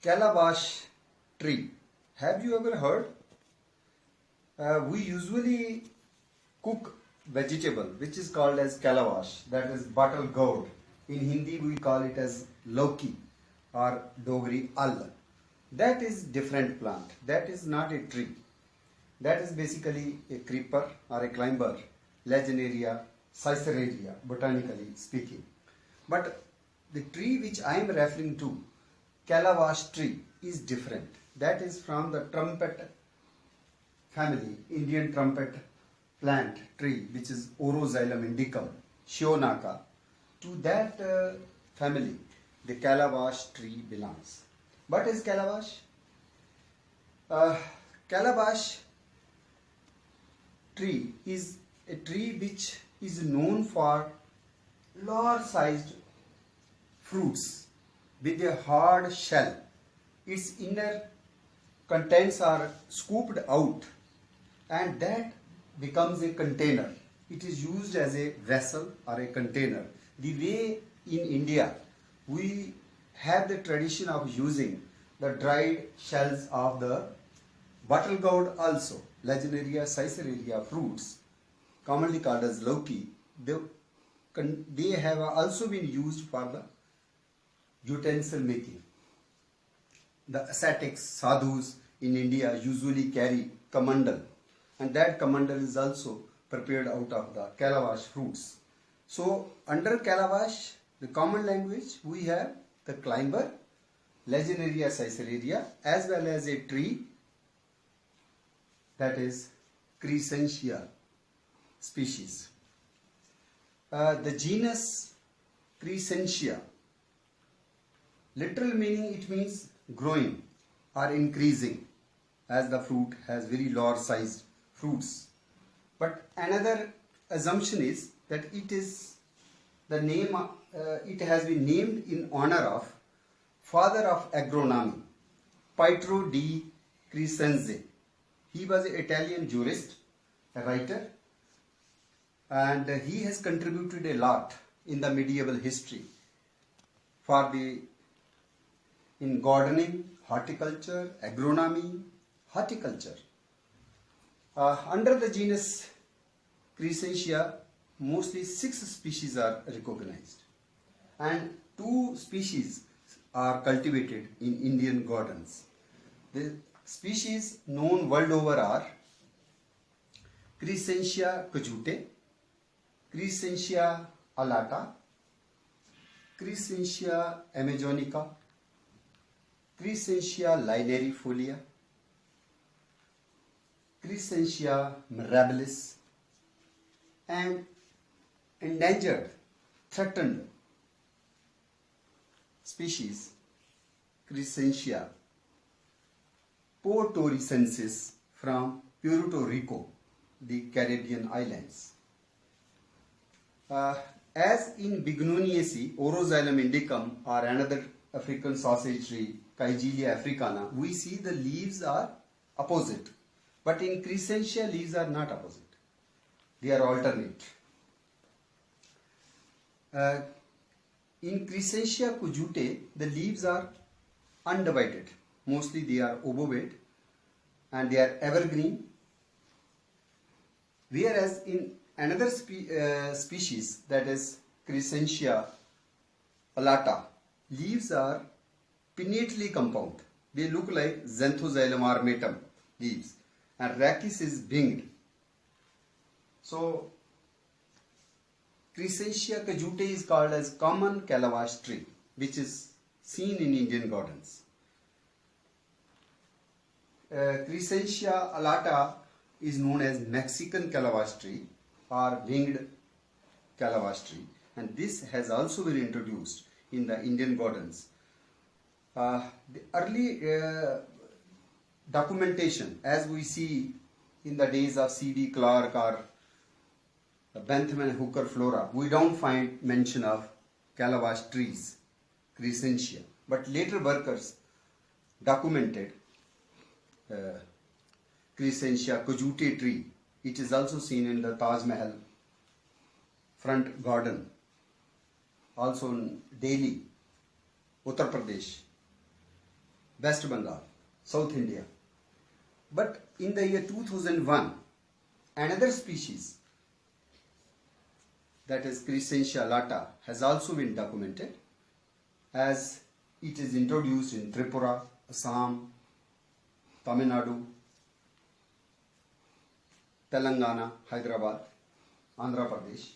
Calabash tree. Have you ever heard? We usually cook vegetable which is called as calabash, that is bottle gourd. In Hindi we call it as lauki or Dogri al. That is different plant. That is not a tree. That is basically a creeper or a climber, Lagenaria caesareria, botanically speaking. But the tree which I am referring to, calabash tree, is different. That is from the trumpet family, Indian trumpet plant tree, which is Oroxylum indicum, Shionaka. To that family, the calabash tree belongs. What is calabash? Calabash tree is a tree which is known for large sized fruits with a hard shell. Its inner contents are scooped out and that becomes a container. It is used as a vessel or a container. The way in India we have the tradition of using the dried shells of the bottle gourd also, Lagenaria caesareria fruits, commonly called as lauki. They have also been used for the utensil making. The ascetics, sadhus in India usually carry kamandal, and that kamandal is also prepared out of the calabash fruits. So under calabash, the common language, we have the climber, Lagenaria caesareria, as well as a tree, that is Crescentia species. The genus Crescentia, literal meaning it means growing or increasing, as the fruit has very large sized fruits. But another assumption is that it is the name, it has been named in honor of father of agronomy, Pietro di Crescenze. He was an Italian jurist, a writer, and he has contributed a lot in the medieval history in gardening, horticulture, agronomy, horticulture. Under the genus Crescentia, mostly 6 species are recognized and 2 species are cultivated in Indian gardens. The species known world over are Crescentia cujute, Crescentia alata, Crescentia amazonica, Crescentia linearifolia, Crescentia mirabilis, and endangered, threatened species Crescentia portoricensis from Puerto Rico, the Caribbean islands. As in Bignoniaceae, Oroxylum indicum, or another African sausage tree, Kigelia africana, we see the leaves are opposite. But in Crescentia, leaves are not opposite. They are alternate. In Crescentia cujute, the leaves are undivided. Mostly they are ovovate and they are evergreen. Whereas in another species, that is Crescentia alata, leaves are pinnately compound. They look like Xanthoxylum armatum leaves, and rachis is winged. So Crescentia cujute is called as common calabash tree, which is seen in Indian gardens. Crescentia alata is known as Mexican calabash tree or winged calabash tree, and this has also been introduced in the Indian gardens. The early documentation, as we see in the days of C.D. Clarke or Bentham and Hooker flora, we don't find mention of calabash trees, Crescentia. But later workers documented Crescentia cujute tree. It is also seen in the Taj Mahal front garden, also in Delhi, Uttar Pradesh. West Bengal, South India. But in the year 2001, another species, that is Crescentia alata, has also been documented, as it is introduced in Tripura, Assam, Tamil Nadu, Telangana, Hyderabad, Andhra Pradesh.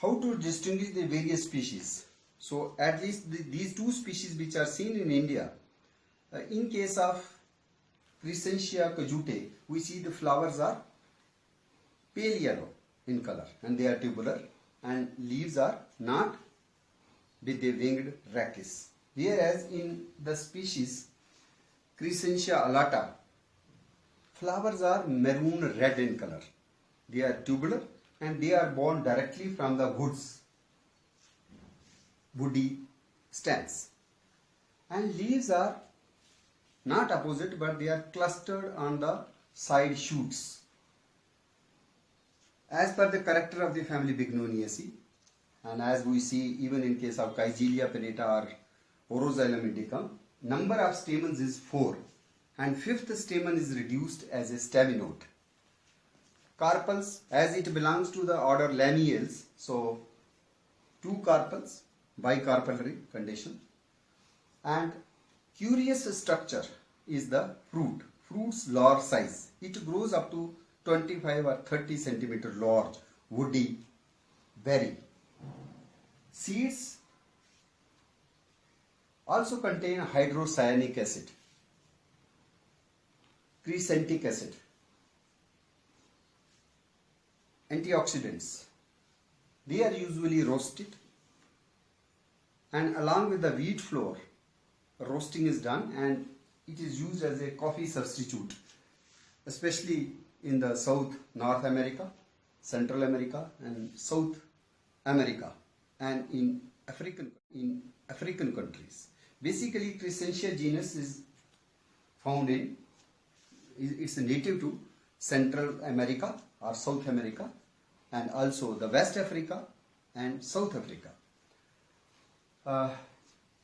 How to distinguish the various species? So at least these two species which are seen in India, in case of Crescentia cajute, we see the flowers are pale yellow in color and they are tubular, and leaves are not with the winged rachis. Whereas in the species Crescentia alata, flowers are maroon red in color. They are tubular and they are born directly from the woody stems. And leaves are not opposite, but they are clustered on the side shoots. As per the character of the family Bignoniaceae, and as we see even in case of Kigelia pinnata or Oroxylum indicum, number of stamens is 4, and fifth stamen is reduced as a staminote. Carpels, as it belongs to the order Lamiales, so 2 carpels, bicarpellary condition. And curious structure is the fruit's large size. It grows up to 25 or 30 centimeter large, woody berry. Seeds also contain hydrocyanic acid, crescentic acid, antioxidants. They are usually roasted, and along with the wheat flour, roasting is done and it is used as a coffee substitute, especially in the South, North America, Central America and South America, and in African countries. Basically, Crescentia genus is found in, it's native to Central America or South America, and also the West Africa and South Africa.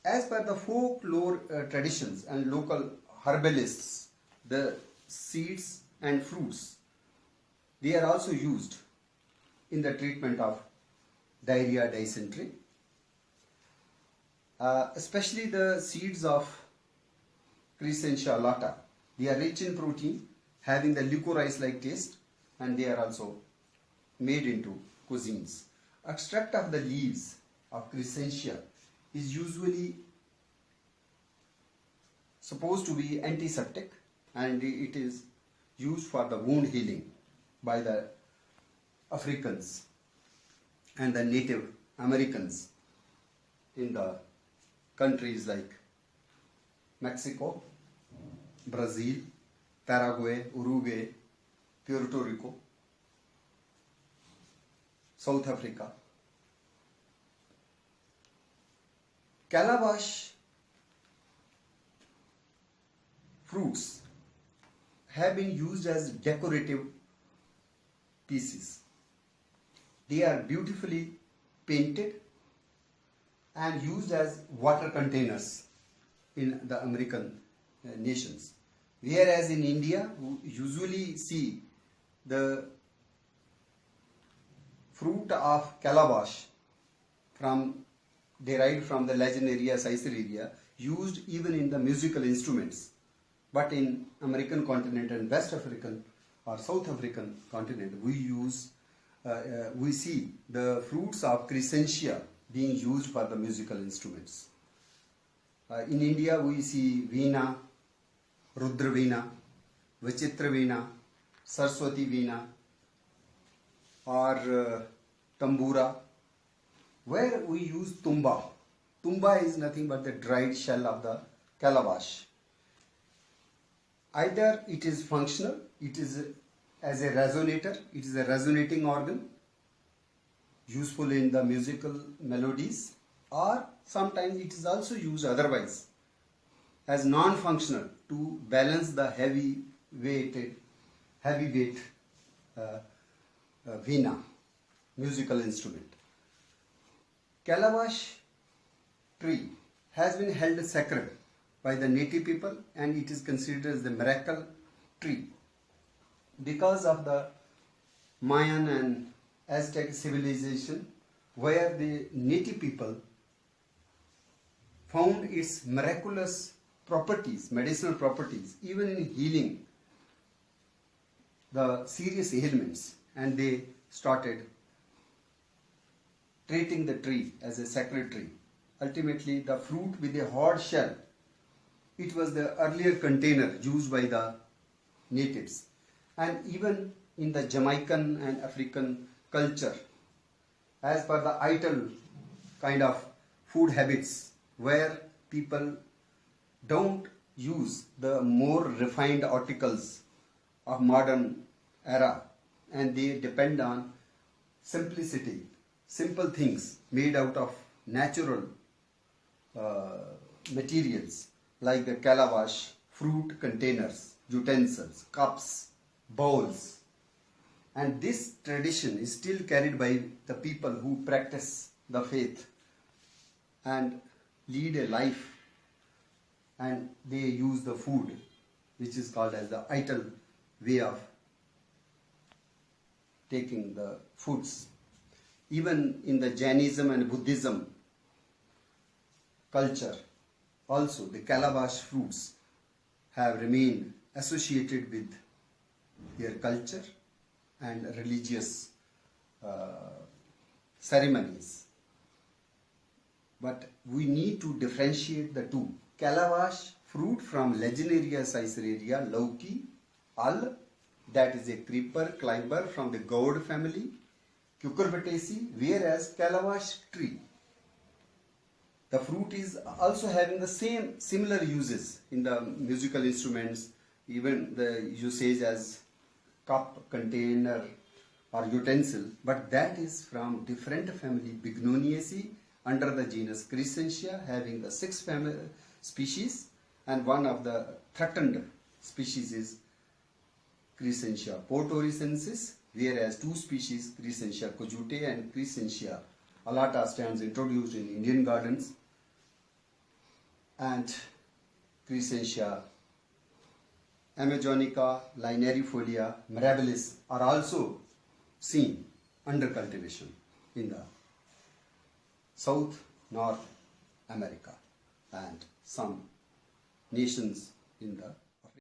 As per the folklore traditions and local herbalists, the seeds and fruits, they are also used in the treatment of diarrhea, dysentery. Especially the seeds of Crescentia alata, they are rich in protein, having the licorice-like taste, and they are also made into cuisines. Extract of the leaves of Crescentia is usually supposed to be antiseptic, and it is used for the wound healing by the Africans and the Native Americans in the countries like Mexico, Brazil, Paraguay, Uruguay, Puerto Rico, South Africa. Calabash fruits have been used as decorative pieces. They are beautifully painted and used as water containers in the American nations. Whereas in India, we usually see the fruit of calabash derived from the Lagenaria caesarearia, used even in the musical instruments. But in American continent and West African or South African continent, we see the fruits of Crescentia being used for the musical instruments. In India, we see Veena, Rudra Veena, Vichitra Veena, Saraswati Veena, or Tambura, where we use tumba. Tumba is nothing but the dried shell of the calabash. Either it is functional, it is as a resonator, it is a resonating organ, useful in the musical melodies, or sometimes it is also used otherwise as non-functional to balance the heavyweight veena, musical instrument. Calabash tree has been held sacred by the native people, and it is considered as the miracle tree. Because of the Mayan and Aztec civilization, where the native people found its miraculous properties, medicinal properties, even in healing the serious ailments, and they started treating the tree as a sacred tree. Ultimately, the fruit with a hard shell, it was the earlier container used by the natives. And even in the Jamaican and African culture, as per the Ital kind of food habits, where people don't use the more refined articles of modern era, and they depend on simplicity, simple things made out of natural materials like the calabash, fruit containers, utensils, cups, bowls. And this tradition is still carried by the people who practice the faith and lead a life, and they use the food which is called as the Ital way of taking the foods. Even in the Jainism and Buddhism culture, also the calabash fruits have remained associated with their culture and religious ceremonies. But we need to differentiate the two. Calabash fruit from Lagenaria caesarearia lauki al, that is a creeper climber from the gourd family, cucurbitaceae, whereas calabash tree, the fruit is also having the same similar uses in the musical instruments, even the usage as cup, container or utensil, but that is from different family, Bignoniaceae, under the genus Crescentia, having the 6 species, and one of the threatened species is Crescentia portoricensis, whereas 2 species, Crescentia cojute and Crescentia alata, stands introduced in Indian gardens, and Crescentia amazonica, linearifolia, mirabilis are also seen under cultivation in the South, North America and some nations in the